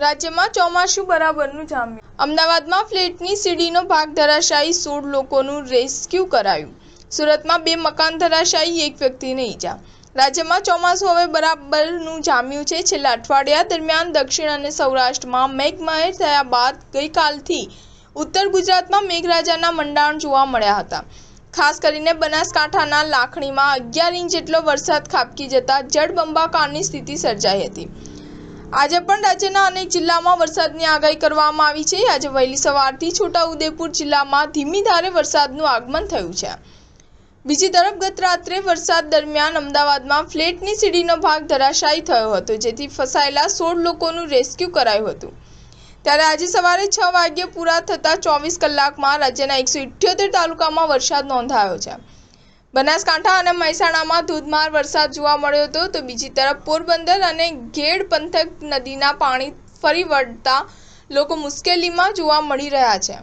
રાજ્યમાં ચોમાસું બરાબરનું જામ્યું। અમદાવાદમાં ફ્લેટની સીડીનો ભાગ ધરાશાયી, 16 લોકોનું રેસ્ક્યુ કરાયું। સુરતમાં 2 મકાન ધરાશાયી, 1 વ્યક્તિને ઈજા। રાજ્યમાં ચોમાસું હવે બરાબરનું જામ્યું છે। છેલ્લા અઠવાડિયા દરમિયાન દક્ષિણ અને સૌરાષ્ટ્રમાં મેઘમહેર થયા બાદ ગઈકાલથી ઉત્તર ગુજરાતમાં મેઘરાજાના મંડાણ જોવા મળ્યા હતા। ખાસ કરીને બનાસકાંઠાના લાખણીમાં 11 ઇંચ જેટલો વરસાદ ખાબકી જતા જળબંબાકારની સ્થિતિ સર્જાઈ હતી। આજે પણ રાજ્યના અનેક જિલ્લામાં વરસાદની આગાહી કરવામાં આવી છે। આજે વહેલી સવારથી છોટાઉદેપુર જિલ્લામાં ધીમી ધારે વરસાદનું આગમન થયું છે। બીજી તરફ ગત રાત્રે વરસાદ દરમિયાન અમદાવાદમાં ફ્લેટની સીડીનો ભાગ ધરાશાયી થયો હતો, જેથી ફસાયેલા 16 લોકોનું રેસ્ક્યુ કરાયું હતું। ત્યારે આજે સવારે 6 વાગ્યે પૂરા થતા 24 કલાકમાં રાજ્યના 178 તાલુકામાં વરસાદ નોંધાયો છે। બનાસકાંઠા અને મહેસાણામાં ધોધમાર વરસાદ જોવા મળ્યો હતો, તો બીજી તરફ પોરબંદર અને ઘેડ પંથક નદીના પાણી ફરી વળતા લોકો મુશ્કેલીમાં જોવા મળી રહ્યા છે।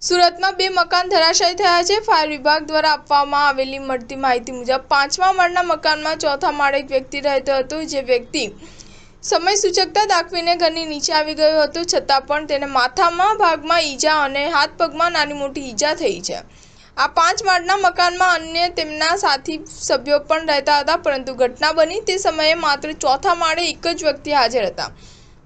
સુરતમાં 2 મકાન ધરાશાયી થયા છે। ફાયર વિભાગ દ્વારા આપવામાં આવેલી મળતી માહિતી મુજબ 5મા માળના મકાનમાં 4થા માળે એક વ્યક્તિ રહેતો હતો, જે વ્યક્તિ સમય સૂચકતા દાખવીને ઘરની નીચે આવી ગયો હતો, છતાં પણ તેને માથામાં ભાગમાં ઈજા અને હાથ પગમાં નાની મોટી ઈજા થઈ છે। આ 5 માળના મકાનમાં અન્ય તેમના સાથી સભ્યો પણ રહેતા હતા, પરંતુ ઘટના બની તે સમયે માત્ર 4થા માળે એક જ વ્યક્તિ હાજર હતા।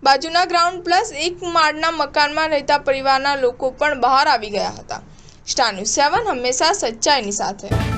બાજુના ગ્રાઉન્ડ પ્લસ 1 માળના મકાનમાં રહેતા પરિવારના લોકો પણ બહાર આવી ગયા હતા। સ્ટાર ન્યૂઝ 7 હંમેશા સચ્ચાઈની સાથે।